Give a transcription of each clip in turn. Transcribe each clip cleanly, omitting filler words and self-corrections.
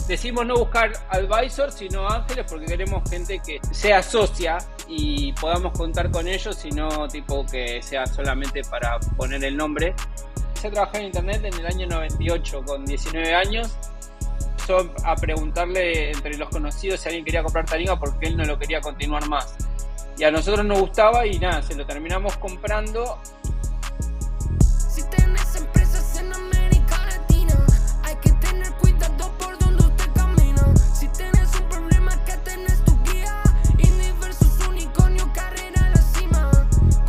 Decimos no buscar advisors, sino ángeles, porque queremos gente que sea socia y podamos contar con ellos, y no tipo que sea solamente para poner el nombre. Yo trabajé en internet en el año 98, con 19 años. Empezó a preguntarle entre los conocidos si alguien quería comprar Taringa porque él no lo quería continuar más. Y a nosotros nos gustaba y nada, se lo terminamos comprando. Si tenés empresas en América Latina, hay que tener cuidado por donde usted camina. Si tenés un problema, que tenés tu guía. Indie versus unicornio, carrera a la cima.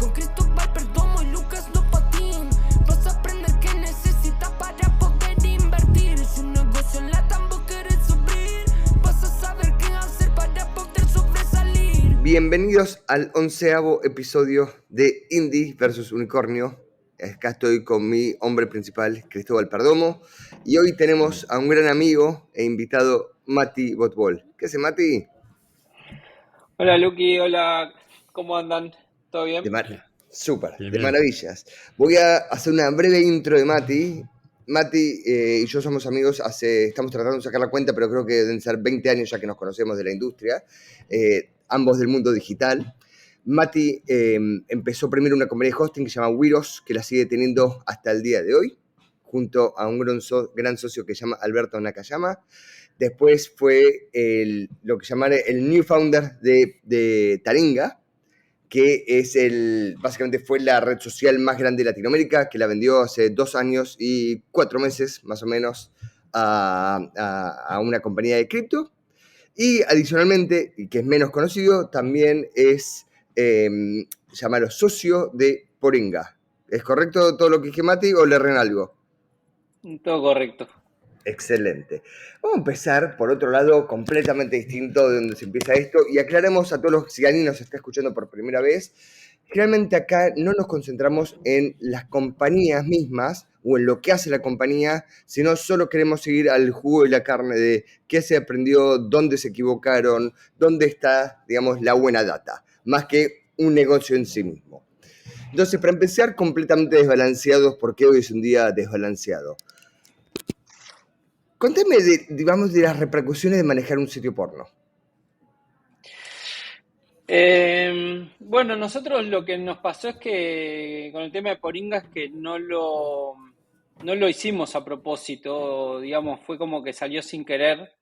Con Cristóbal Perdomo y Lucas Lopatín, vas a aprender qué necesitas para poder invertir. Si un negocio en la tambo querés subir, vas a saber qué hacer para poder sobresalir. Bienvenidos al 11º episodio de Indie versus Unicornio. Acá estoy con mi hombre principal, Cristóbal Perdomo, y hoy tenemos a un gran amigo e invitado, Mati Botbol. ¿Qué hace, Mati? Hola Luqui, hola, ¿cómo andan? ¿Todo bien? Súper, Bien, de bien. maravillas. Voy a hacer una breve intro de Mati. Mati y yo somos amigos estamos tratando de sacar la cuenta, pero creo que deben ser 20 años ya que nos conocemos de la industria, ambos del mundo digital. Mati empezó primero una compañía de hosting que se llama Wiros, que la sigue teniendo hasta el día de hoy, junto a un gran socio que se llama Alberto Nakayama. Después fue lo que llaman el new founder de Taringa, que básicamente fue la red social más grande de Latinoamérica, que la vendió hace 2 años y 4 meses, más o menos, a una compañía de cripto. Y adicionalmente, y que es menos conocido, también es llamarlo socio de Poringa. ¿Es correcto todo lo que dije, Mati, o le erré en algo? Todo correcto. Excelente. Vamos a empezar por otro lado completamente distinto de donde se empieza esto y aclaremos a todos los, si alguien nos está escuchando por primera vez, realmente acá no nos concentramos en las compañías mismas o en lo que hace la compañía, sino solo queremos seguir al jugo y la carne de qué se aprendió, dónde se equivocaron, dónde está, digamos, la buena data, más que un negocio en sí mismo. Entonces, para empezar, completamente desbalanceados, porque hoy es un día desbalanceado. Contame, digamos, de las repercusiones de manejar un sitio porno. Bueno, nosotros lo que nos pasó es que con el tema de Poringa es que no lo hicimos a propósito, digamos, fue como que salió sin querer,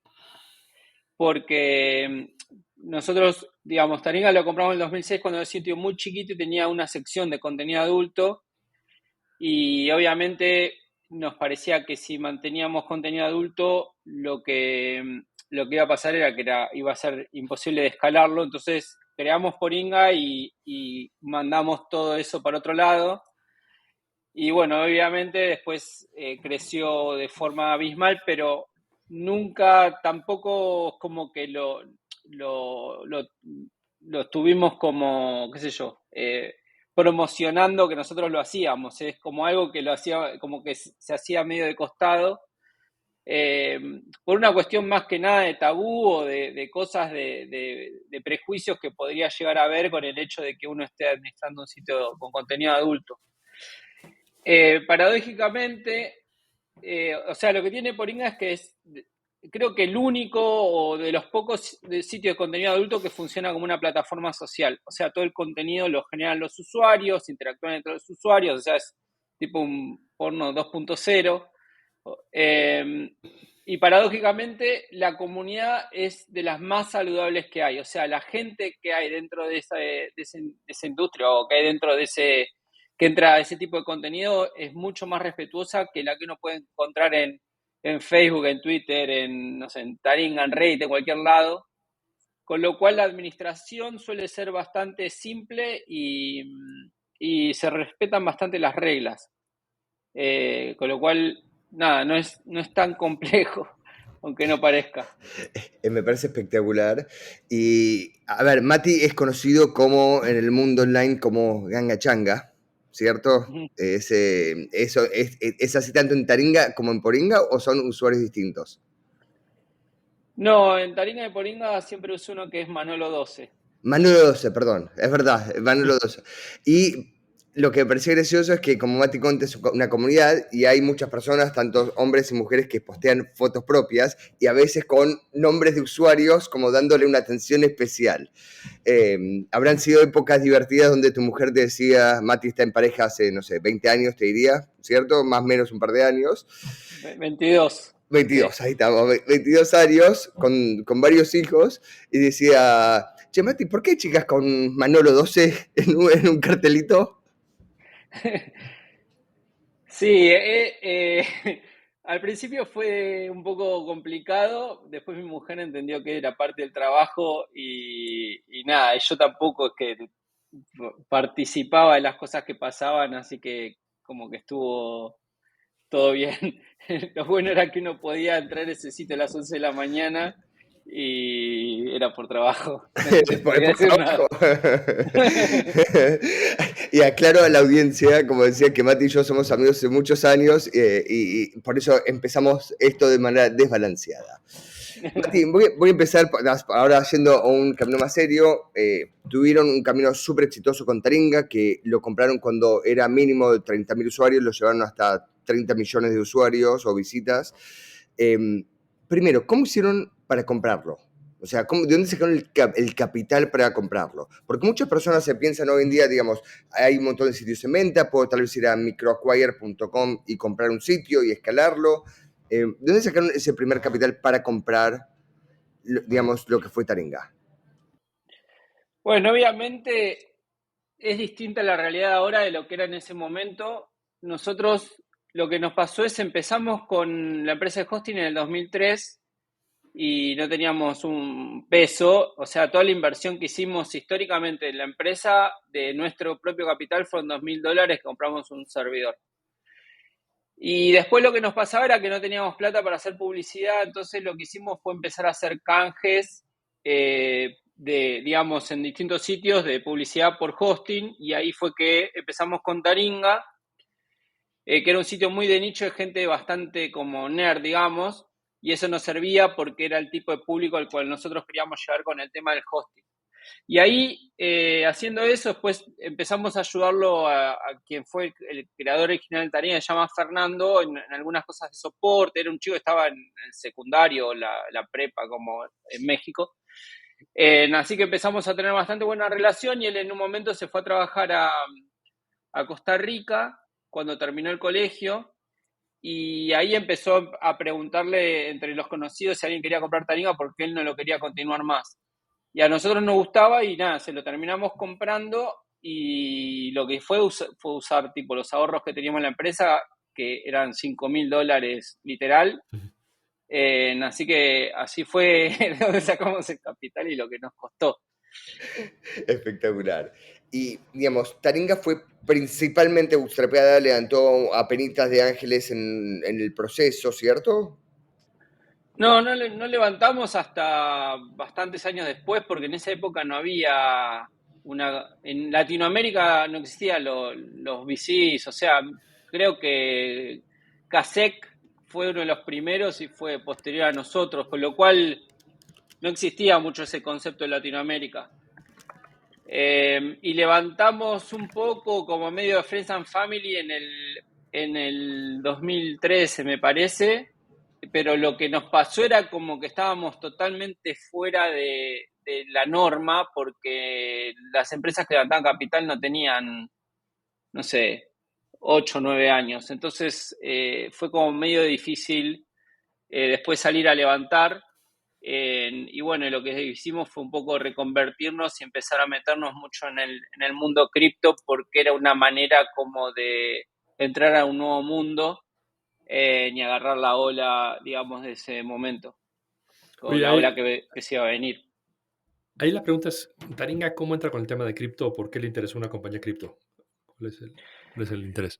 porque nosotros, digamos, Taringa lo compramos en el 2006 cuando era un sitio muy chiquito y tenía una sección de contenido adulto, y obviamente nos parecía que si manteníamos contenido adulto, lo que iba a pasar era que iba a ser imposible de escalarlo. Entonces creamos Poringa y mandamos todo eso para otro lado. Y bueno, obviamente después creció de forma abismal, pero nunca tampoco como que lo estuvimos como, qué sé yo, promocionando que nosotros lo hacíamos. Es como algo que lo hacía, como que se hacía medio de costado, por una cuestión más que nada de tabú o de cosas de prejuicios que podría llegar a haber con el hecho de que uno esté administrando un sitio con contenido adulto. Paradójicamente, o sea, lo que tiene Poringa es que creo que el único o de los pocos sitios de contenido adulto que funciona como una plataforma social. O sea, todo el contenido lo generan los usuarios, interactúan entre los usuarios, o sea, es tipo un porno 2.0. Y paradójicamente la comunidad es de las más saludables que hay. O sea, la gente que hay dentro de esa industria, o que hay dentro de que entra a ese tipo de contenido, es mucho más respetuosa que la que uno puede encontrar en Facebook, en Twitter, no sé, en Taringa, en Reddit, en cualquier lado. Con lo cual la administración suele ser bastante simple y se respetan bastante las reglas. Con lo cual, nada, no es tan complejo, aunque no parezca. Me parece espectacular. Y, a ver, Mati es conocido como en el mundo online como Ganga Changa, ¿cierto? ¿Es así tanto en Taringa como en Poringa o son usuarios distintos? No, en Taringa y Poringa siempre uso uno que es Manolo 12. Manolo 12, perdón, es verdad, Manolo 12. Y lo que me pareció gracioso es que como Mati Conte es una comunidad y hay muchas personas, tanto hombres y mujeres, que postean fotos propias y a veces con nombres de usuarios como dándole una atención especial. Habrán sido épocas divertidas donde tu mujer te decía, Mati está en pareja hace, no sé, 20 años, te diría, ¿cierto? Más o menos un par de años. 22. 22, Sí. ahí estamos, 22 años, con varios hijos, y decía, che, Mati, ¿por qué hay chicas con Manolo 12 en un cartelito? Sí, al principio fue un poco complicado, después mi mujer entendió que era parte del trabajo y nada, yo tampoco es que participaba de las cosas que pasaban, así que como que estuvo todo bien. Lo bueno era que uno podía entrar a ese sitio a las 11 de la mañana y era por trabajo, no se podía Por decir trabajo. nada. Y aclaro a la audiencia, como decía, que Mati y yo somos amigos hace muchos años y por eso empezamos esto de manera desbalanceada. Mati, voy a empezar ahora yendo a un camino más serio. Tuvieron un camino súper exitoso con Taringa, que lo compraron cuando era mínimo de 30.000 usuarios, lo llevaron hasta 30 millones de usuarios o visitas. Primero, ¿cómo hicieron para comprarlo? O sea, ¿de dónde sacaron el capital para comprarlo? Porque muchas personas se piensan hoy en día, digamos, hay un montón de sitios en venta, puedo tal vez ir a microacquire.com y comprar un sitio y escalarlo. ¿De dónde sacaron ese primer capital para comprar, digamos, lo que fue Taringa? Bueno, obviamente es distinta la realidad ahora de lo que era en ese momento. Nosotros lo que nos pasó es empezamos con la empresa de hosting en el 2003 y no teníamos un peso, o sea, toda la inversión que hicimos históricamente en la empresa de nuestro propio capital fueron $2.000 que compramos un servidor. Y después lo que nos pasaba era que no teníamos plata para hacer publicidad, entonces lo que hicimos fue empezar a hacer canjes digamos, en distintos sitios de publicidad por hosting, y ahí fue que empezamos con Taringa, que era un sitio muy de nicho de gente bastante como nerd, digamos, y eso nos servía porque era el tipo de público al cual nosotros queríamos llegar con el tema del hosting. Y ahí, haciendo eso, después empezamos a ayudarlo a quien fue el creador original de Taringa, se llama Fernando, en algunas cosas de soporte. Era un chico que estaba en el secundario, la prepa, como en México. Así que empezamos a tener bastante buena relación y él en un momento se fue a trabajar a Costa Rica cuando terminó el colegio y ahí empezó a preguntarle entre los conocidos si alguien quería comprar Taringa porque él no lo quería continuar más. Y a nosotros nos gustaba y nada, se lo terminamos comprando y lo que fue usar tipo los ahorros que teníamos en la empresa, que eran $5.000 literal. Así que así fue de donde sacamos el capital y lo que nos costó. Espectacular. Y, digamos, Taringa fue principalmente bootstrapeada, levantó a penitas de ángeles en el proceso, ¿cierto? No levantamos hasta bastantes años después, porque en esa época no había en Latinoamérica no existían los VCs, o sea, creo que Kasek fue uno de los primeros y fue posterior a nosotros, con lo cual no existía mucho ese concepto en Latinoamérica. Y levantamos un poco como medio de Friends and Family en el 2013, me parece, pero lo que nos pasó era como que estábamos totalmente fuera de la norma porque las empresas que levantaban capital no tenían, no sé, 8 o 9 años. Entonces fue como medio difícil después salir a levantar. Y bueno, lo que hicimos fue un poco reconvertirnos y empezar a meternos mucho en el mundo cripto porque era una manera como de entrar a un nuevo mundo y agarrar la ola, digamos, de ese momento, o Oye, la ola que se iba a venir. ahí la pregunta es, Taringa, ¿cómo entra con el tema de cripto o por qué le interesó una compañía cripto? ¿Cuál es el interés?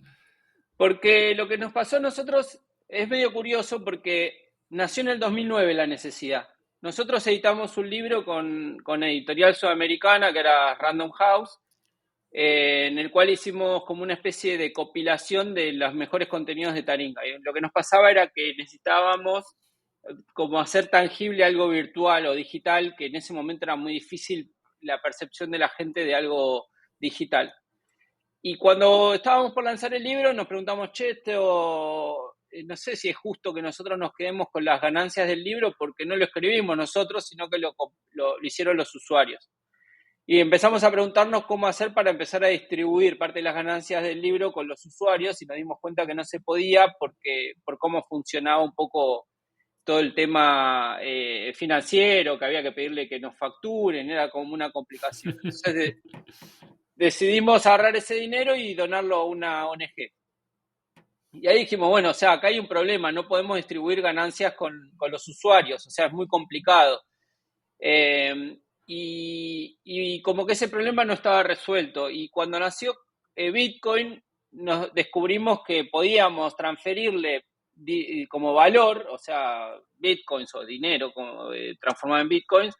Porque lo que nos pasó a nosotros es medio curioso porque nació en el 2009 la necesidad. Nosotros editamos un libro con editorial sudamericana que era Random House, en el cual hicimos como una especie de compilación de los mejores contenidos de Taringa. Y lo que nos pasaba era que necesitábamos como hacer tangible algo virtual o digital, que en ese momento era muy difícil la percepción de la gente de algo digital. Y cuando estábamos por lanzar el libro, nos preguntamos, che, no sé si es justo que nosotros nos quedemos con las ganancias del libro porque no lo escribimos nosotros, sino que lo hicieron los usuarios. Y empezamos a preguntarnos cómo hacer para empezar a distribuir parte de las ganancias del libro con los usuarios y nos dimos cuenta que no se podía por cómo funcionaba un poco todo el tema financiero, que había que pedirle que nos facturen, era como una complicación. Entonces decidimos agarrar ese dinero y donarlo a una ONG. Y ahí dijimos, bueno, o sea, acá hay un problema, no podemos distribuir ganancias con los usuarios, o sea, es muy complicado. Y como que ese problema no estaba resuelto. Y cuando nació Bitcoin, nos descubrimos que podíamos transferirle como valor, o sea, Bitcoins o dinero transformado en Bitcoins,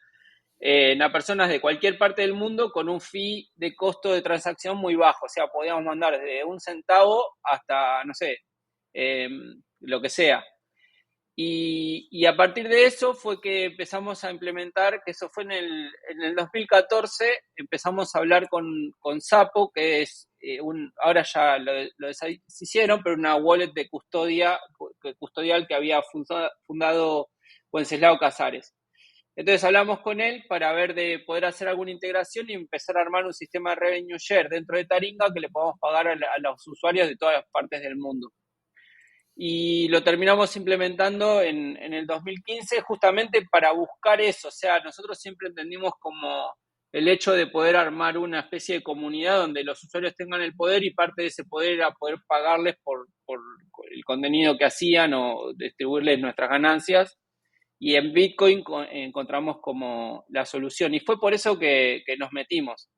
a personas de cualquier parte del mundo con un fee de costo de transacción muy bajo. O sea, podíamos mandar desde 1 centavo hasta, no sé, lo que sea. Y a partir de eso fue que empezamos a implementar, que eso fue en el 2014, empezamos a hablar con Sapo, que es ahora ya lo deshicieron, pero una wallet de custodial que había fundado Wenceslao Casares. Entonces hablamos con él para ver de poder hacer alguna integración y empezar a armar un sistema de revenue share dentro de Taringa que le podamos pagar a los usuarios de todas las partes del mundo. Y lo terminamos implementando en el 2015 justamente para buscar eso. O sea, nosotros siempre entendimos como el hecho de poder armar una especie de comunidad donde los usuarios tengan el poder y parte de ese poder era poder pagarles por el contenido que hacían o distribuirles nuestras ganancias. Y en Bitcoin encontramos como la solución. Y fue por eso que nos metimos.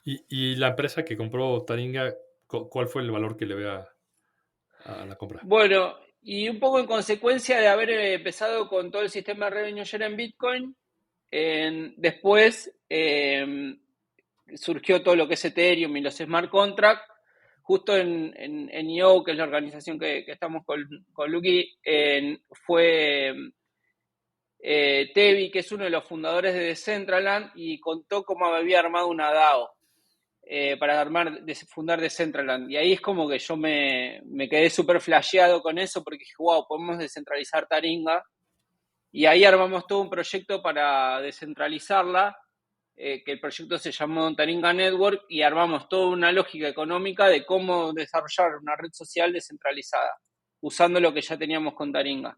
¿Y la empresa que compró Taringa, cuál fue el valor que le ve a la compra? Bueno, y un poco en consecuencia de haber empezado con todo el sistema de revenue share en Bitcoin, después surgió todo lo que es Ethereum y los smart contracts. Justo en IO, que es la organización que estamos con Luqui, fue Tevi, que es uno de los fundadores de Decentraland, y contó cómo había armado una DAO para fundar Decentraland. Y ahí es como que yo me quedé súper flasheado con eso, porque dije, wow, podemos descentralizar Taringa. Y ahí armamos todo un proyecto para descentralizarla, que el proyecto se llamó Taringa Network, y armamos toda una lógica económica de cómo desarrollar una red social descentralizada, usando lo que ya teníamos con Taringa.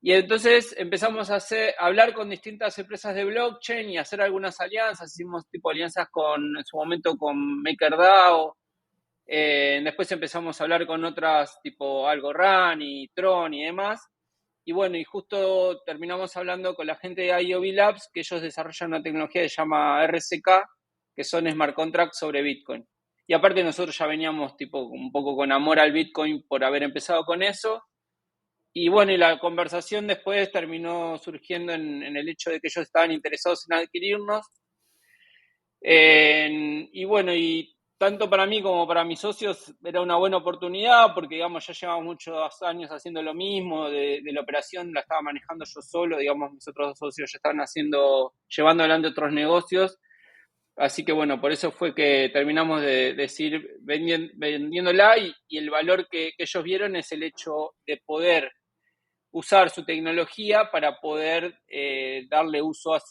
Y entonces empezamos a hablar con distintas empresas de blockchain y hacer algunas alianzas. Hicimos tipo alianzas en su momento con MakerDAO. Después empezamos a hablar con otras tipo Algorand y Tron y demás. Y bueno, y justo terminamos hablando con la gente de IOV Labs, que ellos desarrollan una tecnología que se llama RCK, que son smart contracts sobre Bitcoin. Y aparte nosotros ya veníamos tipo un poco con amor al Bitcoin por haber empezado con eso. Y bueno, y la conversación después terminó surgiendo en el hecho de que ellos estaban interesados en adquirirnos. Y bueno, y tanto para mí como para mis socios era una buena oportunidad porque, digamos, ya llevamos muchos años haciendo lo mismo, de la operación la estaba manejando yo solo, digamos, mis otros dos socios ya estaban llevando adelante otros negocios. Así que bueno, por eso fue que terminamos de decir vendiéndola y el valor que ellos vieron es el hecho de poder usar su tecnología para poder darle uso a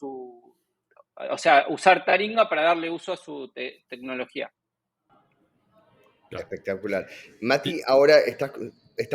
o sea, usar Taringa para darle uso a su tecnología. Claro. Espectacular. Mati, ahora estás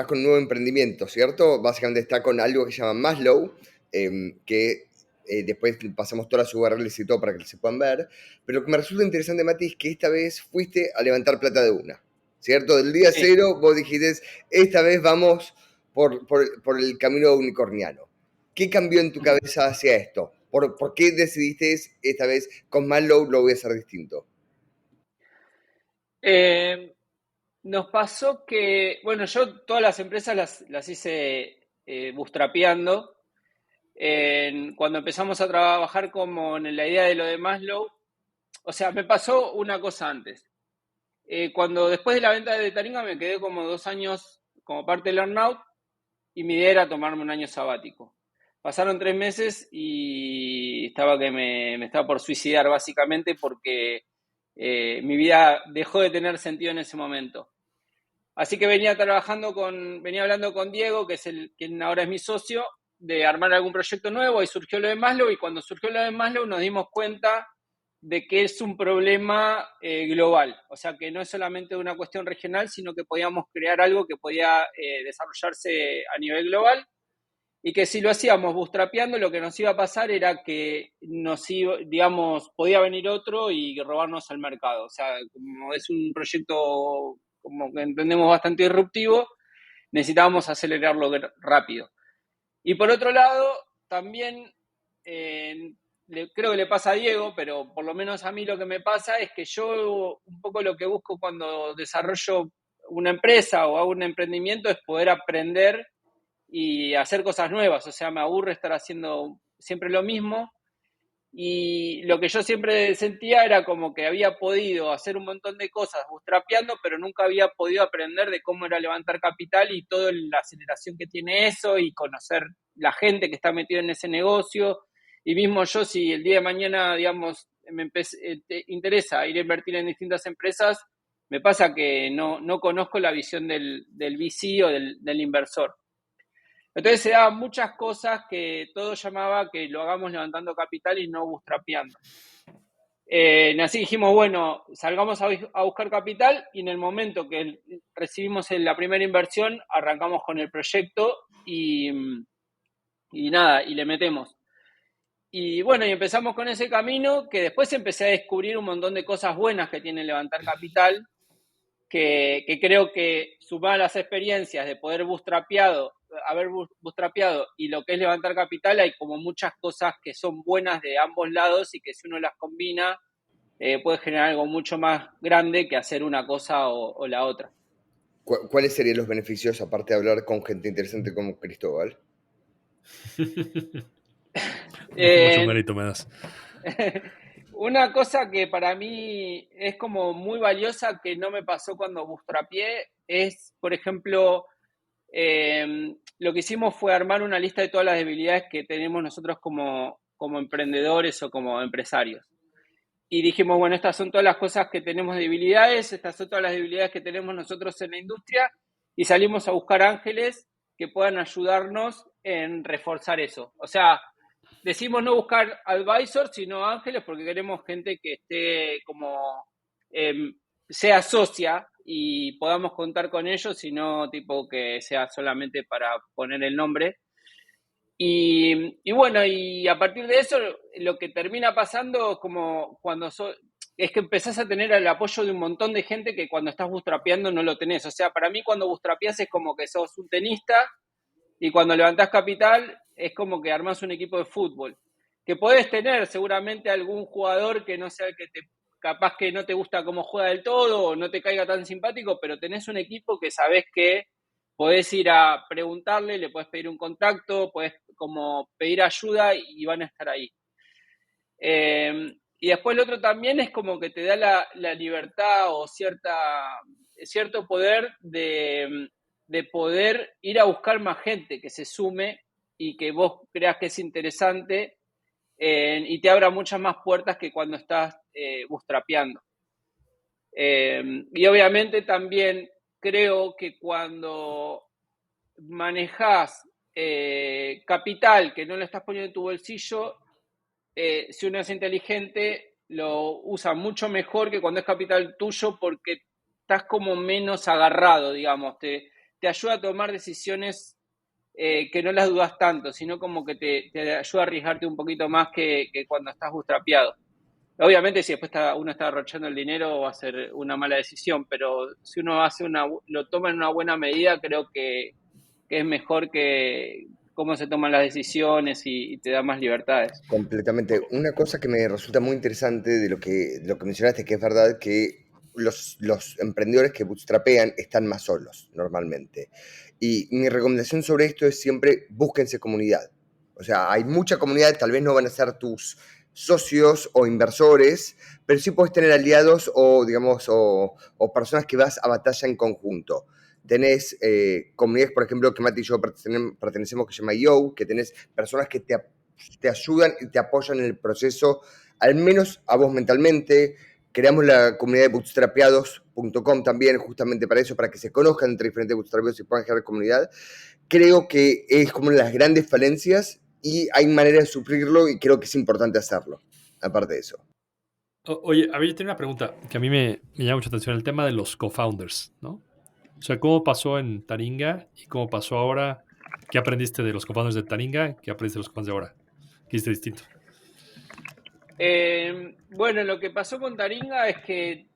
con un nuevo emprendimiento, ¿cierto? Básicamente está con algo que se llama Maslow, que después pasamos todas las URLs y todo para que se puedan ver. Pero lo que me resulta interesante, Mati, es que esta vez fuiste a levantar plata de una, ¿cierto? Del día Sí. cero vos dijiste, esta vez vamos por el camino unicorniano. ¿Qué cambió en tu cabeza hacia esto? ¿Por qué decidiste esta vez con Maslow lo voy a hacer distinto? Nos pasó que, bueno, yo todas las empresas las hice bootstrapeando. Cuando empezamos a trabajar como en la idea de lo de Maslow, o sea, me pasó una cosa antes. Cuando después de la venta de Taringa me quedé como 2 años como parte del earnout y mi idea era tomarme un año sabático. Pasaron 3 meses y estaba que me estaba por suicidar básicamente porque mi vida dejó de tener sentido en ese momento. Así que venía hablando con Diego, que es quien ahora es mi socio, de armar algún proyecto nuevo, y surgió lo de Maslow, y cuando surgió lo de Maslow nos dimos cuenta de que es un problema global, o sea que no es solamente una cuestión regional, sino que podíamos crear algo que podía desarrollarse a nivel global, y que si lo hacíamos bootstrapeando, lo que nos iba a pasar era que podía venir otro y robarnos el mercado. O sea, como es un proyecto, como que entendemos, bastante disruptivo, necesitábamos acelerarlo rápido. Y por otro lado, también creo que le pasa a Diego, pero por lo menos a mí lo que me pasa es que yo un poco lo que busco cuando desarrollo una empresa o hago un emprendimiento es poder aprender y hacer cosas nuevas. O sea, me aburre estar haciendo siempre lo mismo, y lo que yo siempre sentía era como que había podido hacer un montón de cosas bootstrapeando, pero nunca había podido aprender de cómo era levantar capital y toda la aceleración que tiene eso, y conocer la gente que está metida en ese negocio. Y mismo yo, si el día de mañana, digamos, te interesa ir a invertir en distintas empresas, me pasa que no conozco la visión del VC o del inversor. Entonces se daban muchas cosas que todo llamaba que lo hagamos levantando capital y no bootstrapeando. Así dijimos, bueno, salgamos a buscar capital, y en el momento que recibimos la primera inversión, arrancamos con el proyecto y nada, y le metemos. Y bueno, y empezamos con ese camino, que después empecé a descubrir un montón de cosas buenas que tiene levantar capital, que creo que sumar las experiencias de haber bootstrapeado y lo que es levantar capital, hay como muchas cosas que son buenas de ambos lados, y que si uno las combina puede generar algo mucho más grande que hacer una cosa o la otra. ¿Cuáles serían los beneficios, aparte de hablar con gente interesante como Cristóbal? Mucho mérito me das. Una cosa que para mí es como muy valiosa, que no me pasó cuando bootstrapeé, es, por ejemplo, lo que hicimos fue armar una lista de todas las debilidades que tenemos nosotros como emprendedores o como empresarios. Y dijimos, bueno, estas son todas las cosas que tenemos de debilidades, estas son todas las debilidades que tenemos nosotros en la industria, y salimos a buscar ángeles que puedan ayudarnos en reforzar eso. O sea, decimos no buscar advisors, sino ángeles, porque queremos gente que esté como, sea socia y podamos contar con ellos, y no tipo que sea solamente para poner el nombre. Y bueno, y a partir de eso, lo que termina pasando como es que empezás a tener el apoyo de un montón de gente que cuando estás bootstrapeando no lo tenés. O sea, para mí cuando bootstrapeás es como que sos un tenista, y cuando levantás capital es como que armás un equipo de fútbol. Que podés tener seguramente algún jugador que no sea el que capaz que no te gusta cómo juega del todo, o no te caiga tan simpático, pero tenés un equipo que sabés que podés ir a preguntarle, le podés pedir un contacto, podés como pedir ayuda y van a estar ahí. Y después lo otro también es como que te da la libertad o cierto poder de poder ir a buscar más gente que se sume y que vos creas que es interesante, y te abra muchas más puertas que cuando estás bootstrapeando. Y obviamente también creo que cuando manejás capital que no lo estás poniendo en tu bolsillo, si uno es inteligente, lo usa mucho mejor que cuando es capital tuyo, porque estás como menos agarrado, digamos, te ayuda a tomar decisiones que no las dudas tanto, sino como que te ayuda a arriesgarte un poquito más que cuando estás bootstrapeado. Obviamente, si después uno está derrochando el dinero, va a ser una mala decisión, pero si uno lo toma en una buena medida, creo que es mejor que cómo se toman las decisiones, y te da más libertades. Completamente. Una cosa que me resulta muy interesante de lo que mencionaste, que es verdad que los emprendedores que bootstrapean están más solos normalmente. Y mi recomendación sobre esto es siempre búsquense comunidad. O sea, hay mucha comunidad, tal vez no van a ser tus socios o inversores, pero sí puedes tener aliados o, digamos, o personas que vas a batalla en conjunto. Tenés comunidades, por ejemplo, que Mati y yo pertenecemos, que se llama Yo, que tenés personas que te ayudan y te apoyan en el proceso, al menos a vos mentalmente. Creamos la comunidad de bootstrapeados.com también, justamente para eso, para que se conozcan entre diferentes bootstrapeados y puedan generar comunidad. Creo que es como una de las grandes falencias y hay manera de suplirlo y creo que es importante hacerlo, aparte de eso. Oye, a ver, yo tengo una pregunta que a mí me llama mucha atención, el tema de los co-founders, ¿no? O sea, ¿cómo pasó en Taringa y cómo pasó ahora? ¿Qué aprendiste de los co-founders de Taringa? ¿Qué aprendiste de los co-founders de ahora? ¿Qué hiciste distinto? Bueno, lo que pasó con Taringa es que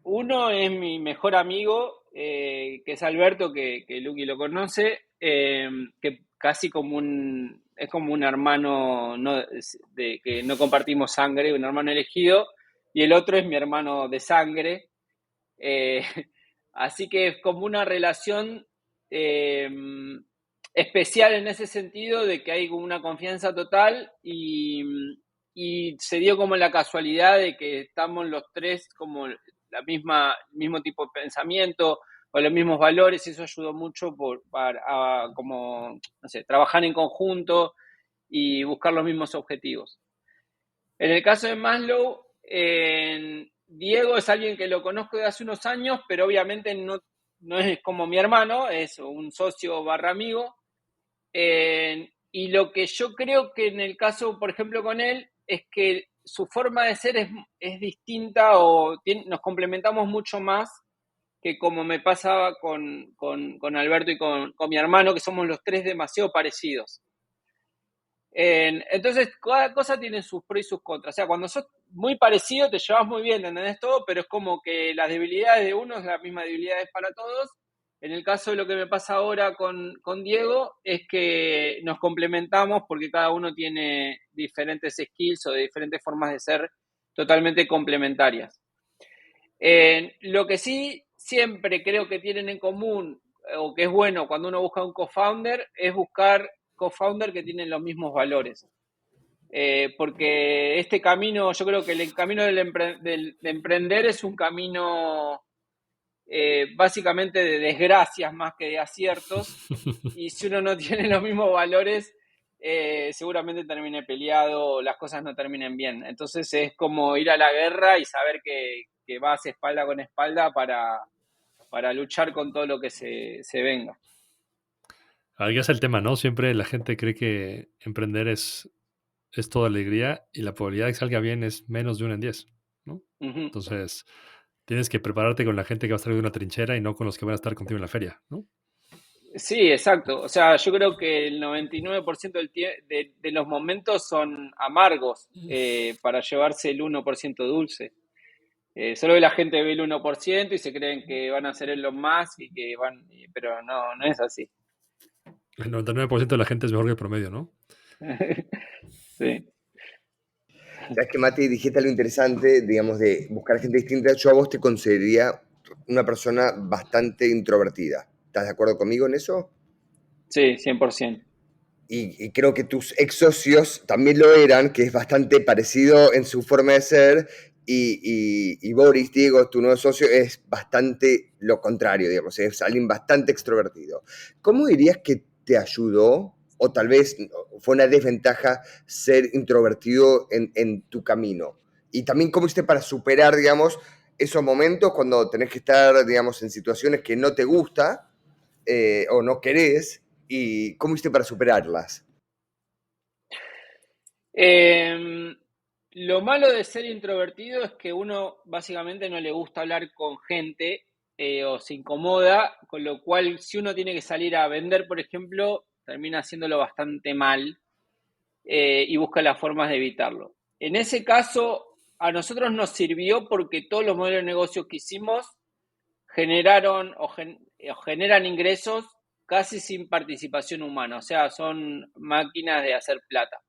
uno es mi mejor amigo, que es Alberto, que Luqui lo conoce, que casi es como un hermano que no compartimos sangre, un hermano elegido, y el otro es mi hermano de sangre. Eh, Así que es como una relación especial en ese sentido, de que hay como una confianza total y se dio como la casualidad de que estamos los tres como el mismo tipo de pensamiento o los mismos valores, y eso ayudó mucho para como, no sé, trabajar en conjunto y buscar los mismos objetivos. En el caso de Maslow, Diego es alguien que lo conozco de hace unos años, pero obviamente no es como mi hermano, es un socio barra amigo. Y lo que yo creo que en el caso, por ejemplo, con él, es que su forma de ser es distinta, o nos complementamos mucho más que como me pasaba con Alberto y con mi hermano, que somos los tres demasiado parecidos. Entonces, cada cosa tiene sus pros y sus contras. O sea, cuando sos muy parecido, te llevas muy bien, ¿entendés todo? Pero es como que las debilidades de uno es la misma debilidades para todos. En el caso de lo que me pasa ahora con Diego, es que nos complementamos porque cada uno tiene diferentes skills o de diferentes formas de ser totalmente complementarias. Lo que sí siempre creo que tienen en común, o que es bueno cuando uno busca un co-founder, es buscar co-founder que tienen los mismos valores. Porque este camino, yo creo que el camino de emprender es un camino básicamente de desgracias más que de aciertos, y si uno no tiene los mismos valores, seguramente termine peleado, las cosas no terminen bien. Entonces es como ir a la guerra y saber que vas espalda con espalda para luchar con todo lo que se venga. Ahí es el tema, ¿no? Siempre la gente cree que emprender es toda alegría y la probabilidad de que salga bien es menos de 1 en 10, ¿no? Uh-huh. Entonces, tienes que prepararte con la gente que va a estar de una trinchera y no con los que van a estar contigo en la feria, ¿no? Sí, exacto. O sea, yo creo que el 99% de los momentos son amargos para llevarse el 1% dulce. Solo que la gente ve el 1% y se creen que van a ser Elon Musk y que pero no es así. El 99% de la gente es mejor que el promedio, ¿no? Sí. Sabes que, Mati, dijiste algo interesante, digamos, de buscar gente distinta. Yo a vos te consideraría una persona bastante introvertida. ¿Estás de acuerdo conmigo en eso? Sí, 100%. Y creo que tus ex socios también lo eran, que es bastante parecido en su forma de ser. Y Boris, Diego, tu nuevo socio, es bastante lo contrario, digamos, es alguien bastante extrovertido. ¿Cómo dirías que te ayudó, o tal vez fue una desventaja, ser introvertido en tu camino? Y también, ¿cómo hiciste para superar, digamos, esos momentos cuando tenés que estar, digamos, en situaciones que no te gusta o no querés? ¿Y cómo hiciste para superarlas? Lo malo de ser introvertido es que uno básicamente no le gusta hablar con gente o se incomoda, con lo cual si uno tiene que salir a vender, por ejemplo, termina haciéndolo bastante mal y busca las formas de evitarlo. En ese caso, a nosotros nos sirvió porque todos los modelos de negocio que hicimos generaron o generan ingresos casi sin participación humana, o sea, son máquinas de hacer plata.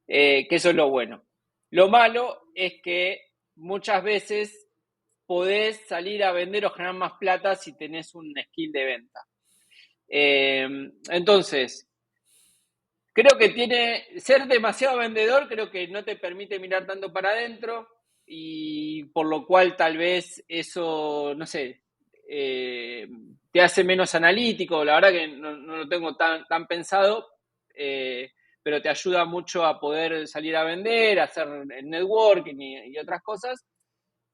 Que eso es lo bueno. Lo malo es que muchas veces podés salir a vender o generar más plata si tenés un skill de venta. Entonces, creo que ser demasiado vendedor, creo que no te permite mirar tanto para adentro, y por lo cual tal vez eso, no sé, te hace menos analítico. La verdad que no lo tengo tan pensado, pero te ayuda mucho a poder salir a vender, a hacer networking y otras cosas.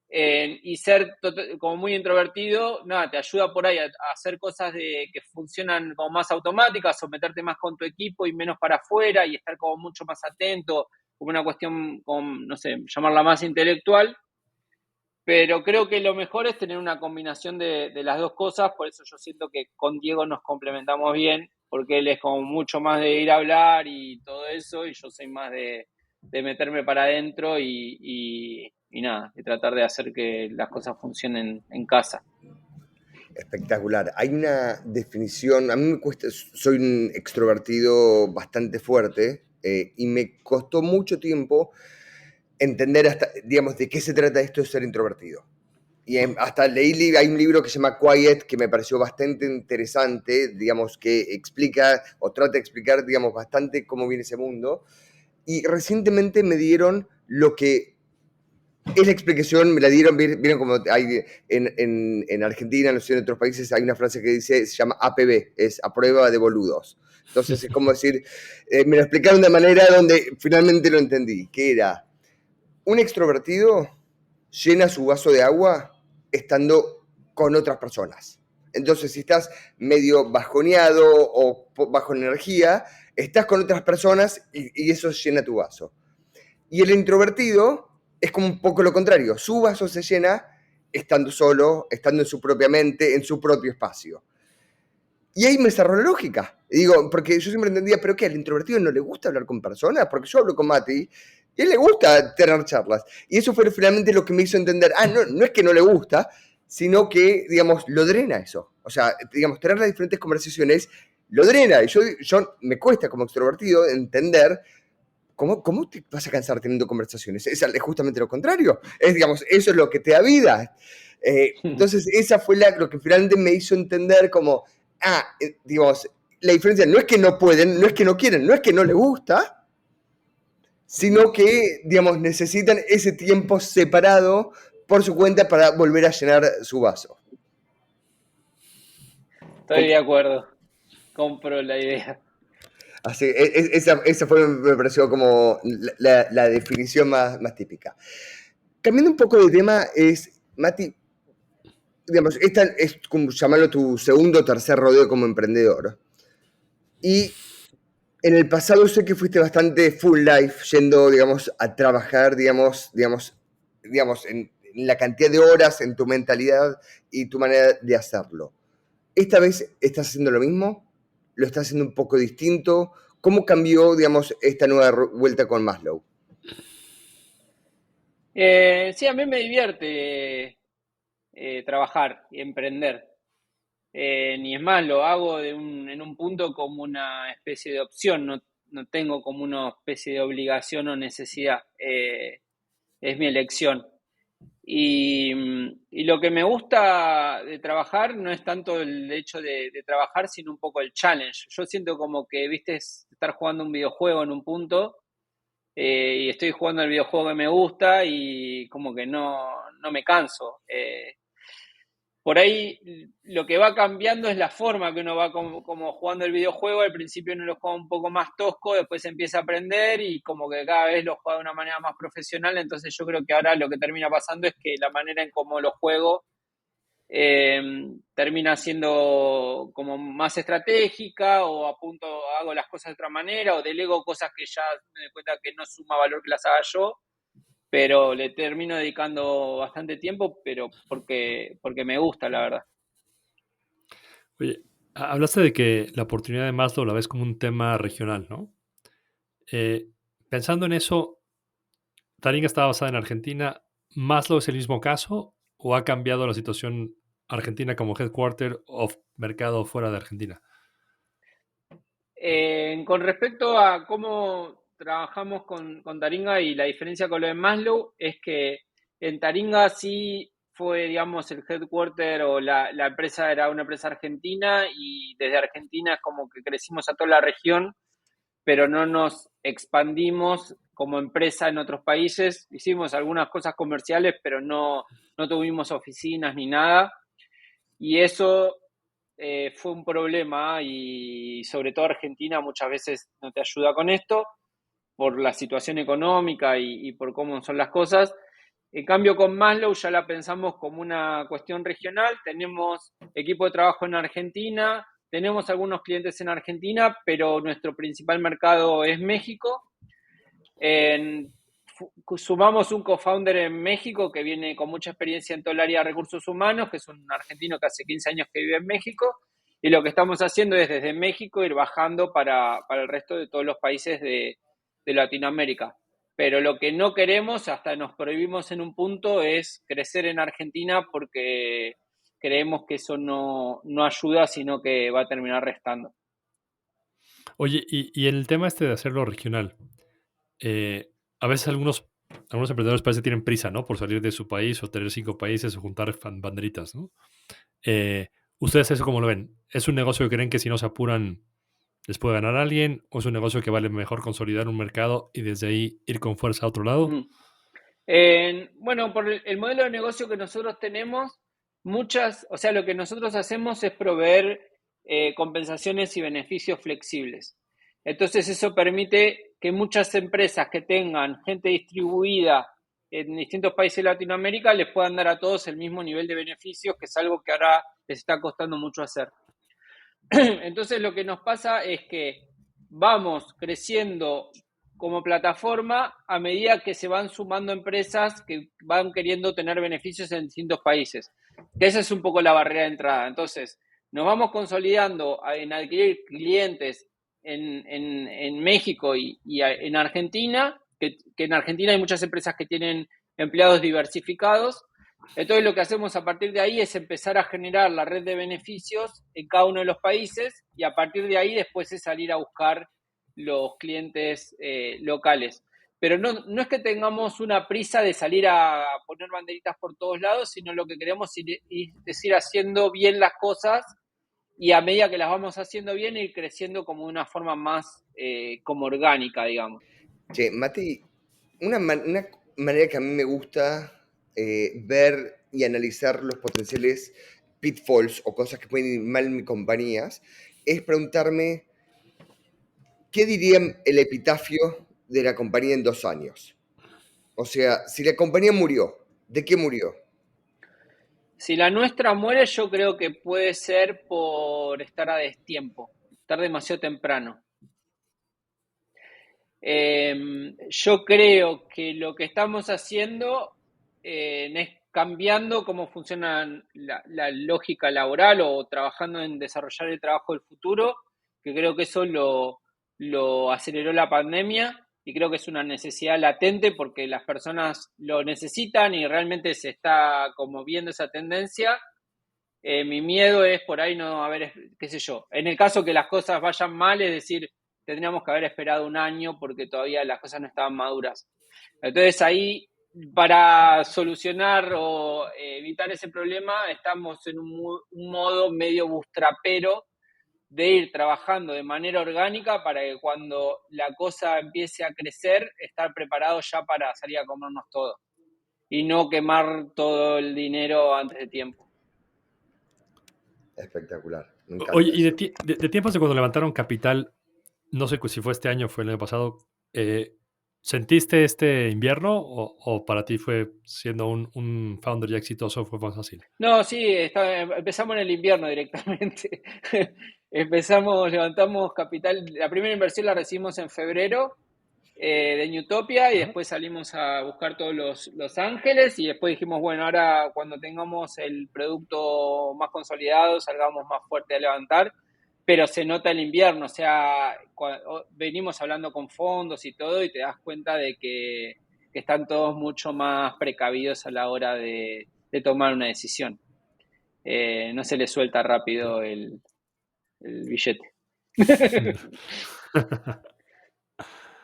y ser como muy introvertido, nada, te ayuda por ahí a hacer cosas que funcionan como más automáticas, o meterte más con tu equipo y menos para afuera y estar como mucho más atento, como una cuestión, como, no sé, llamarla más intelectual. Pero creo que lo mejor es tener una combinación de las dos cosas, por eso yo siento que con Diego nos complementamos bien, porque él es como mucho más de ir a hablar y todo eso, y yo soy más de meterme para adentro y nada, de tratar de hacer que las cosas funcionen en casa. Espectacular. Hay una definición, a mí me cuesta, soy un extrovertido bastante fuerte y me costó mucho tiempo entender hasta, digamos, de qué se trata esto de ser introvertido. Y hasta leí, hay un libro que se llama Quiet, que me pareció bastante interesante, digamos, que explica o trata de explicar, digamos, bastante cómo viene ese mundo. Y recientemente me dieron lo que es la explicación, me la dieron, vieron como hay en Argentina, no sé, en otros países hay una frase que dice, se llama APB, es a prueba de boludos. Entonces es como decir, me lo explicaron de manera donde finalmente lo entendí, que era, un extrovertido llena su vaso de agua estando con otras personas. Entonces, si estás medio bajoneado o bajo energía, estás con otras personas y eso llena tu vaso. Y el introvertido es como un poco lo contrario. Su vaso se llena estando solo, estando en su propia mente, en su propio espacio. Y ahí me cerró la lógica. Y digo, porque yo siempre entendía, ¿pero qué? ¿Al introvertido no le gusta hablar con personas? Porque yo hablo con Mati y a él le gusta tener charlas. Y eso fue finalmente lo que me hizo entender, no es que no le gusta, sino que, digamos, lo drena eso. O sea, digamos, tener las diferentes conversaciones lo drena. Y yo me cuesta como extrovertido entender ¿cómo te vas a cansar teniendo conversaciones? Es justamente lo contrario. Digamos, eso es lo que te da vida. Entonces, esa fue lo que finalmente me hizo entender como, digamos, la diferencia no es que no pueden, no es que no quieren, no es que no les gusta, sino que, digamos, necesitan ese tiempo separado por su cuenta para volver a llenar su vaso. Estoy de acuerdo, compro la idea. Así, esa fue, me pareció como la definición más típica. Cambiando un poco de tema, Mati, digamos, esta es como llamarlo tu segundo o tercer rodeo como emprendedor. Y en el pasado sé que fuiste bastante full life, yendo, digamos, a trabajar, digamos, en la cantidad de horas, en tu mentalidad y tu manera de hacerlo. ¿Esta vez estás haciendo lo mismo? ¿Lo estás haciendo un poco distinto? ¿Cómo cambió, digamos, esta nueva vuelta con Maslow? Sí, a mí me divierte trabajar y emprender. Ni es más, lo hago en un punto como una especie de opción, no tengo como una especie de obligación o necesidad, es mi elección. Y lo que me gusta de trabajar no es tanto el hecho de trabajar, sino un poco el challenge. Yo siento como que, viste, es estar jugando un videojuego en un punto, y estoy jugando el videojuego que me gusta y como que no me canso. Por ahí lo que va cambiando es la forma que uno va como jugando el videojuego. Al principio uno lo juega un poco más tosco, después empieza a aprender y como que cada vez lo juega de una manera más profesional. Entonces yo creo que ahora lo que termina pasando es que la manera en cómo lo juego termina siendo como más estratégica, o hago las cosas de otra manera, o delego cosas que ya me doy cuenta que no suma valor que las haga yo, pero le termino dedicando bastante tiempo, pero porque me gusta, la verdad. Oye, hablaste de que la oportunidad de Maslow la ves como un tema regional, ¿no? Eh, Pensando en eso, Taringa estaba basada en Argentina. ¿Maslow es el mismo caso o ha cambiado la situación Argentina como headquarter o mercado fuera de Argentina? Con respecto a cómo trabajamos con Taringa y la diferencia con lo de Maslow, es que en Taringa sí fue, digamos, el headquarter o la empresa era una empresa argentina, y desde Argentina es como que crecimos a toda la región, pero no nos expandimos como empresa en otros países. Hicimos algunas cosas comerciales, pero no tuvimos oficinas ni nada. Y eso fue un problema, y sobre todo Argentina muchas veces no te ayuda con esto por la situación económica y por cómo son las cosas. En cambio, con Maslow ya la pensamos como una cuestión regional. Tenemos equipo de trabajo en Argentina, tenemos algunos clientes en Argentina, pero nuestro principal mercado es México. Sumamos un co-founder en México que viene con mucha experiencia en todo el área de recursos humanos, que es un argentino que hace 15 años que vive en México. Y lo que estamos haciendo es desde México ir bajando para el resto de todos los países de Latinoamérica. Pero lo que no queremos, hasta nos prohibimos en un punto, es crecer en Argentina porque creemos que eso no ayuda, sino que va a terminar restando. Oye, y el tema este de hacerlo regional, a veces algunos emprendedores parece que tienen prisa, ¿no? Por salir de su país o tener 5 países o juntar banderitas, ¿no? ¿Ustedes eso cómo lo ven? ¿Es un negocio que creen que si no se apuran les puede ganar a alguien? ¿O es un negocio que vale mejor consolidar un mercado y desde ahí ir con fuerza a otro lado? Bueno, por el modelo de negocio que nosotros tenemos, o sea, lo que nosotros hacemos es proveer compensaciones y beneficios flexibles. Entonces eso permite que muchas empresas que tengan gente distribuida en distintos países de Latinoamérica les puedan dar a todos el mismo nivel de beneficios, que es algo que ahora les está costando mucho hacer. Entonces lo que nos pasa es que vamos creciendo como plataforma a medida que se van sumando empresas que van queriendo tener beneficios en distintos países. Esa es un poco la barrera de entrada. Entonces, nos vamos consolidando en adquirir clientes en México y en Argentina, que en Argentina hay muchas empresas que tienen empleados diversificados. Entonces lo que hacemos a partir de ahí es empezar a generar la red de beneficios en cada uno de los países y a partir de ahí después es salir a buscar los clientes locales. Pero no es que tengamos una prisa de salir a poner banderitas por todos lados, sino lo que queremos es ir haciendo bien las cosas y a medida que las vamos haciendo bien ir creciendo como de una forma más como orgánica, digamos. Che, Mati, una manera que a mí me gusta ver y analizar los potenciales pitfalls o cosas que pueden ir mal en mis compañías es preguntarme ¿qué diría el epitafio de la compañía en 2 años? O sea, si la compañía murió, ¿de qué murió? Si la nuestra muere, yo creo que puede ser por estar a destiempo, estar demasiado temprano. Yo creo que lo que estamos haciendo es cambiando cómo funciona la lógica laboral o trabajando en desarrollar el trabajo del futuro, que creo que eso lo aceleró la pandemia y creo que es una necesidad latente porque las personas lo necesitan y realmente se está como viendo esa tendencia. Mi miedo es por ahí no haber, qué sé yo, en el caso que las cosas vayan mal, es decir, tendríamos que haber esperado un año porque todavía las cosas no estaban maduras. Entonces ahí, para solucionar o evitar ese problema, estamos en un modo medio bootstrapero de ir trabajando de manera orgánica para que cuando la cosa empiece a crecer, estar preparados ya para salir a comernos todo y no quemar todo el dinero antes de tiempo. Espectacular. Me encanta. Oye, y de tiempos de cuando levantaron capital, no sé si fue este año o fue el año pasado, ¿sentiste este invierno o para ti fue, siendo un founder ya exitoso, fue más fácil? No, sí, empezamos en el invierno directamente. Levantamos capital. La primera inversión la recibimos en febrero de Newtopia y después salimos a buscar todos los ángeles y después dijimos, bueno, ahora cuando tengamos el producto más consolidado, salgamos más fuerte a levantar. Pero se nota el invierno, o sea, venimos hablando con fondos y todo y te das cuenta de que están todos mucho más precavidos a la hora de tomar una decisión. No se les suelta rápido el billete.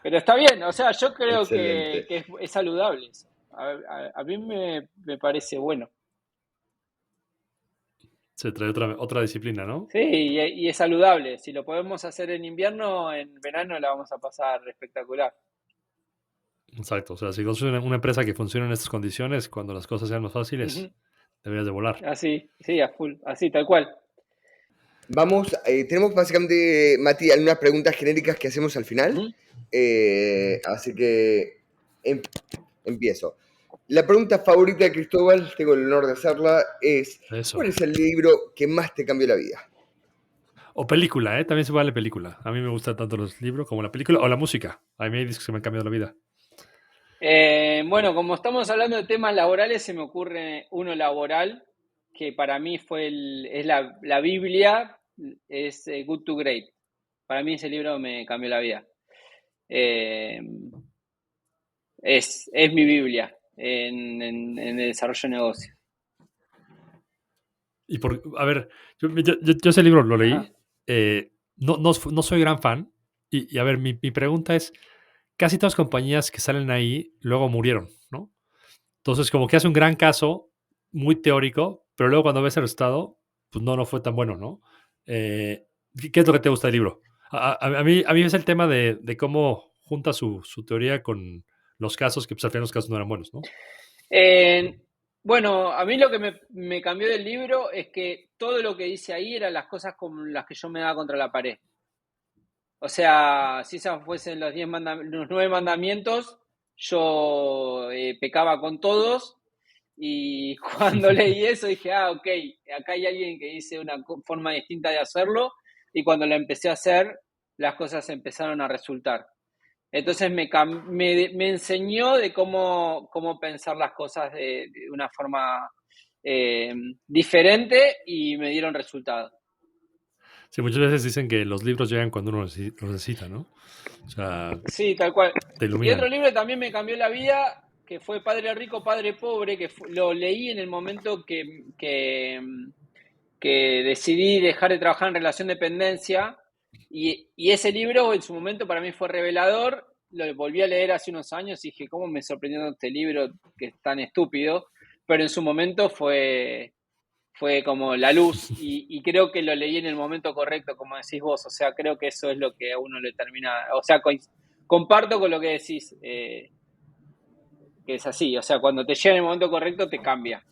Pero está bien, o sea, yo creo que es saludable eso. A mí me parece bueno. Se trae otra disciplina, ¿no? Sí, y es saludable. Si lo podemos hacer en invierno, en verano la vamos a pasar espectacular. Exacto. O sea, si sos una empresa que funciona en estas condiciones, cuando las cosas sean más fáciles, deberías de volar. Así, sí, a full, así, tal cual. Vamos, tenemos básicamente, Mati, algunas preguntas genéricas que hacemos al final. Así que empiezo. La pregunta favorita de Cristóbal, tengo el honor de hacerla, es Eso. ¿cuál es el libro que más te cambió la vida? O película, ¿eh? También se vale película. A mí me gustan tanto los libros como la película o la música. A mí hay discos que me han cambiado la vida. Bueno, como estamos hablando de temas laborales, se me ocurre uno laboral que para mí es la Biblia, es Good to Great. Para mí ese libro me cambió la vida. Eh, es mi Biblia en el desarrollo de negocios. Y a ver, yo ese libro lo leí. Ajá. No soy gran fan. Y a ver, mi pregunta es, casi todas las compañías que salen ahí luego murieron, ¿no? Entonces, como que hace un gran caso, muy teórico, pero luego cuando ves el resultado, pues no fue tan bueno, ¿no? ¿Qué es lo que te gusta del libro? A mí es el tema de cómo junta su teoría con los casos, que pues al final los casos no eran buenos, ¿no? Bueno, a mí lo que me cambió del libro es que todo lo que dice ahí eran las cosas con las que yo me daba contra la pared. O sea, si esas fuesen los 9 mandamientos, yo pecaba con todos y cuando leí eso dije, ok, acá hay alguien que dice una forma distinta de hacerlo y cuando lo empecé a hacer, las cosas empezaron a resultar. Entonces me enseñó de cómo pensar las cosas de una forma diferente y me dieron resultados. Sí, muchas veces dicen que los libros llegan cuando uno los necesita, ¿no? O sea, Sí, tal cual. te Y otro iluminan. libro que también me cambió la vida, que fue Padre Rico, Padre Pobre, lo leí en el momento que decidí dejar de trabajar en relación de dependencia. Y ese libro en su momento para mí fue revelador. Lo volví a leer hace unos años y dije, ¿cómo me sorprendió este libro que es tan estúpido? Pero en su momento fue como la luz y creo que lo leí en el momento correcto, como decís vos, o sea, creo que eso es lo que a uno le termina, o sea, comparto con lo que decís, que es así, o sea, cuando te llega en el momento correcto te cambia.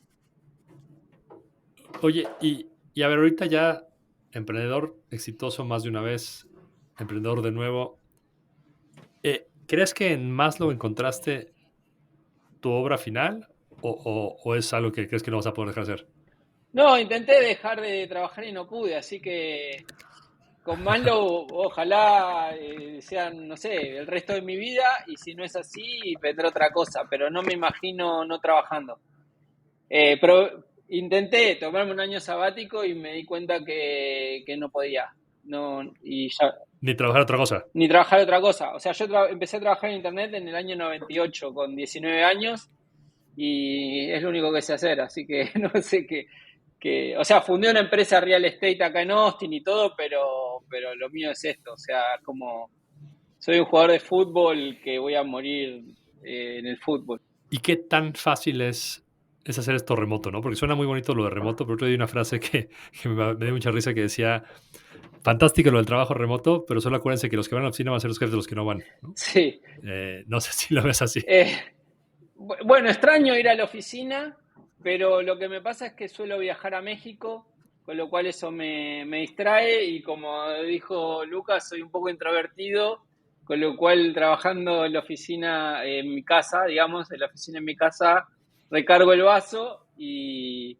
Oye, y a ver, ahorita ya emprendedor exitoso más de una vez, emprendedor de nuevo, ¿crees que en Maslow encontraste tu obra final o es algo que crees que no vas a poder dejar de hacer? No, intenté dejar de trabajar y no pude, así que con Manlo ojalá sean, no sé, el resto de mi vida y si no es así, vendrá otra cosa, pero no me imagino no trabajando. Pero intenté tomarme un año sabático y me di cuenta que no podía. No, y ya, Ni trabajar otra cosa. ni trabajar otra cosa. O sea, yo empecé a trabajar en internet en el año 98 con 19 años y es lo único que sé hacer, así que no sé o sea, fundé una empresa real estate acá en Austin y todo, pero lo mío es esto, o sea, como soy un jugador de fútbol que voy a morir en el fútbol. ¿Y qué tan fácil es hacer esto remoto, no? Porque suena muy bonito lo de remoto, pero otro día hay una frase que me dio mucha risa que decía, fantástico lo del trabajo remoto, pero solo acuérdense que los que van a la oficina van a ser los jefes de los que no van, ¿no? Sí. No sé si lo ves así. Bueno, extraño ir a la oficina, pero lo que me pasa es que suelo viajar a México, con lo cual eso me distrae y como dijo Lucas, soy un poco introvertido, con lo cual trabajando en la oficina en mi casa, digamos, en la oficina en mi casa, recargo el vaso y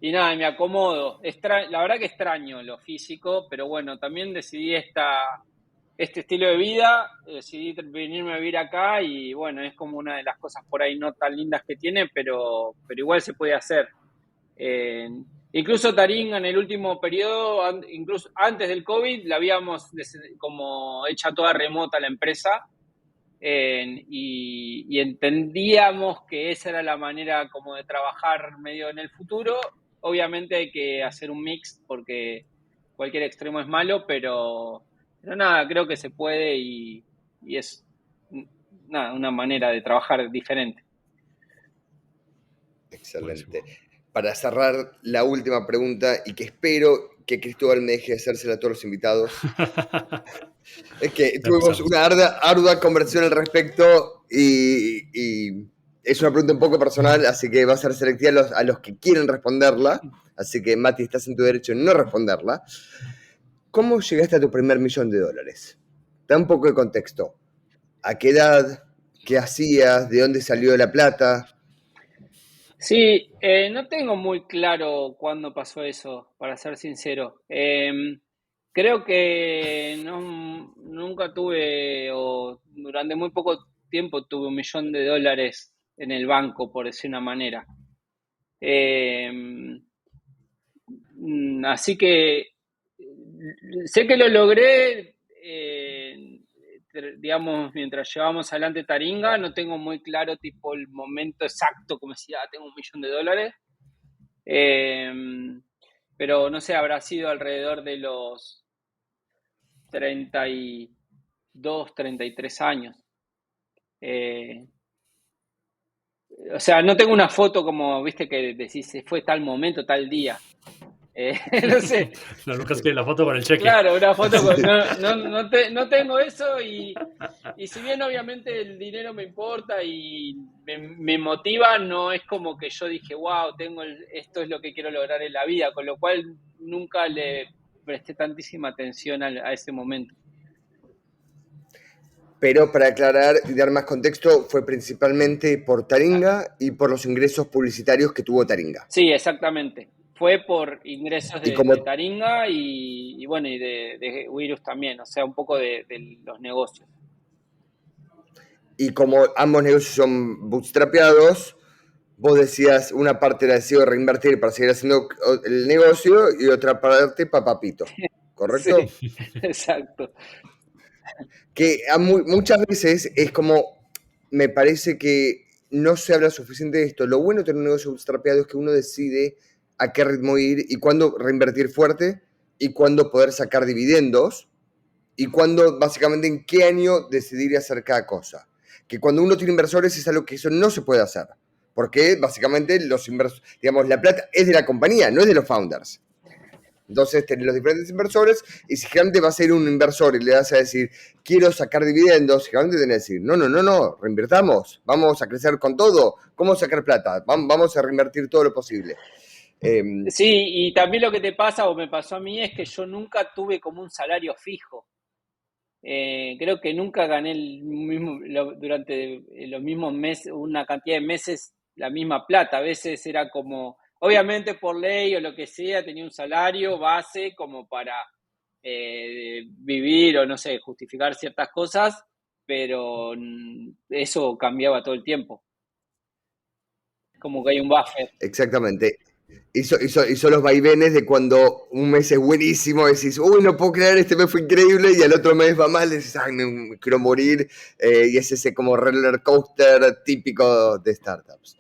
nada, me acomodo. La verdad que extraño lo físico, pero bueno, también decidí este estilo de vida, decidí venirme a vivir acá y bueno, es como una de las cosas por ahí no tan lindas que tiene, pero igual se puede hacer. Incluso Taringa en el último periodo, incluso antes del COVID, la habíamos como hecha toda remota la empresa y entendíamos que esa era la manera como de trabajar medio en el futuro. Obviamente hay que hacer un mix porque cualquier extremo es malo, pero nada, creo que se puede y es nada, una manera de trabajar diferente. Excelente. Buenísimo. Para cerrar, la última pregunta y que espero que Cristóbal me deje hacérsela a todos los invitados. Es que tuvimos una ardua conversación al respecto y es una pregunta un poco personal, así que va a ser selectiva a los que quieren responderla. Así que, Mati, estás en tu derecho en no responderla. ¿Cómo llegaste a tu primer $1.000.000? Da un poco de contexto. ¿A qué edad? ¿Qué hacías? ¿De dónde salió la plata? Sí, no tengo muy claro cuándo pasó eso, para ser sincero. Creo que nunca tuve, o durante muy poco tiempo tuve $1.000.000 en el banco, por decir una manera. Eh, Así que sé que lo logré, digamos, mientras llevamos adelante Taringa. No tengo muy claro tipo el momento exacto, como decía, tengo $1.000.000. Pero no sé, habrá sido alrededor de los 32, 33 años. O sea, no tengo una foto como, viste, que decís, fue tal momento, tal día. No sé. No, Lucas, que la foto con el cheque. Claro, una foto con... No tengo eso y si bien obviamente el dinero me importa y me motiva, no es como que yo dije, wow, esto es lo que quiero lograr en la vida, con lo cual nunca le presté tantísima atención a ese momento. Pero para aclarar y dar más contexto, fue principalmente por Taringa y por los ingresos publicitarios que tuvo Taringa. Sí, exactamente. Fue por ingresos de Taringa y bueno, y de Wirus también, o sea, un poco de los negocios. Y como ambos negocios son bootstrapeados, vos decías, una parte era decidido reinvertir para seguir haciendo el negocio y otra parte para Papito, ¿correcto? Sí, exacto. Que muchas veces es como, me parece que no se habla suficiente de esto. Lo bueno de tener un negocio bootstrapeado es que uno decide a qué ritmo ir y cuándo reinvertir fuerte y cuándo poder sacar dividendos y cuándo, básicamente, en qué año decidir hacer cada cosa. Que cuando uno tiene inversores es algo que eso no se puede hacer. Porque, básicamente, digamos, la plata es de la compañía, no es de los founders. Entonces, tenés los diferentes inversores y si realmente vas a ir un inversor y le vas a decir, quiero sacar dividendos, realmente tenés que decir, no, reinvertamos, vamos a crecer con todo, ¿cómo sacar plata? Vamos a reinvertir todo lo posible. Sí, y también lo que te pasa o me pasó a mí es que yo nunca tuve como un salario fijo. Creo que nunca gané durante los mismos meses, una cantidad de meses, la misma plata. A veces era como, obviamente por ley o lo que sea, tenía un salario base como para vivir o no sé, justificar ciertas cosas, pero eso cambiaba todo el tiempo. Como que hay un buffer. Exactamente. Hizo los vaivenes de cuando un mes es buenísimo, decís, uy, no puedo creer, este mes fue increíble, y al otro mes va mal, decís, ay, me quiero morir, y es ese como roller coaster típico de startups.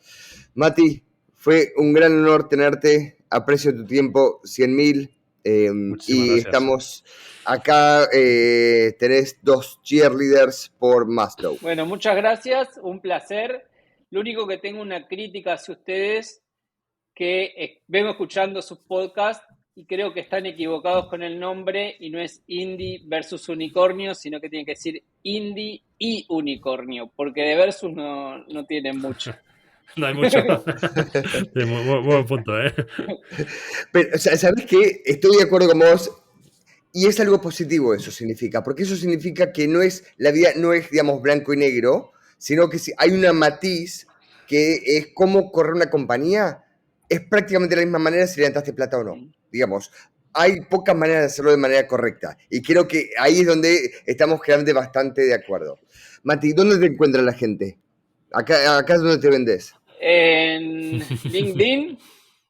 Mati, fue un gran honor tenerte, aprecio tu tiempo, 100.000, y gracias. Estamos acá, tenés 2 cheerleaders por Maslow. Bueno, muchas gracias, un placer. Lo único que tengo una crítica hacia ustedes, que vengo escuchando sus podcasts y creo que están equivocados con el nombre y no es Indie versus Unicornio, sino que tiene que decir Indie y Unicornio, porque de versus no tienen mucho. No hay mucho. Sí, muy buen punto, ¿eh? Pero, o sea, ¿sabes qué? Estoy de acuerdo con vos. Y es algo positivo eso significa, porque eso significa que la vida no es, digamos, blanco y negro, sino que hay una matiz que es cómo correr una compañía. Es prácticamente de la misma manera si levantaste plata o no. Digamos, hay pocas maneras de hacerlo de manera correcta. Y creo que ahí es donde estamos generalmente bastante de acuerdo. Mati, ¿dónde te encuentra la gente? Acá es donde te vendés. En LinkedIn,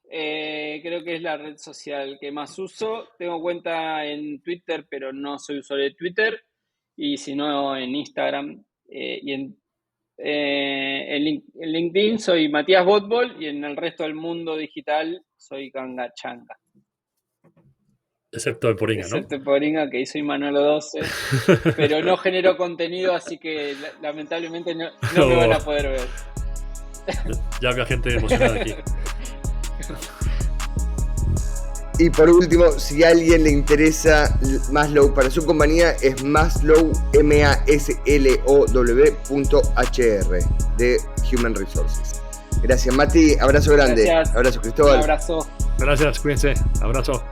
creo que es la red social que más uso. Tengo cuenta en Twitter, pero no soy usuario de Twitter. Y si no, en Instagram y en LinkedIn soy Matías Botbol y en el resto del mundo digital soy Ganga Changa. Excepto en Poringa, ¿no? Excepto en Poringa, que soy Manuelo 12, pero no genero contenido, así que lamentablemente no me van a poder ver. Ya había gente emocionada aquí. Y por último, si a alguien le interesa Maslow para su compañía, es Maslow, maslow.hr de Human Resources. Gracias, Mati. Abrazo grande. Gracias. Abrazo, Cristóbal. Un abrazo. Gracias, cuídense. Abrazo.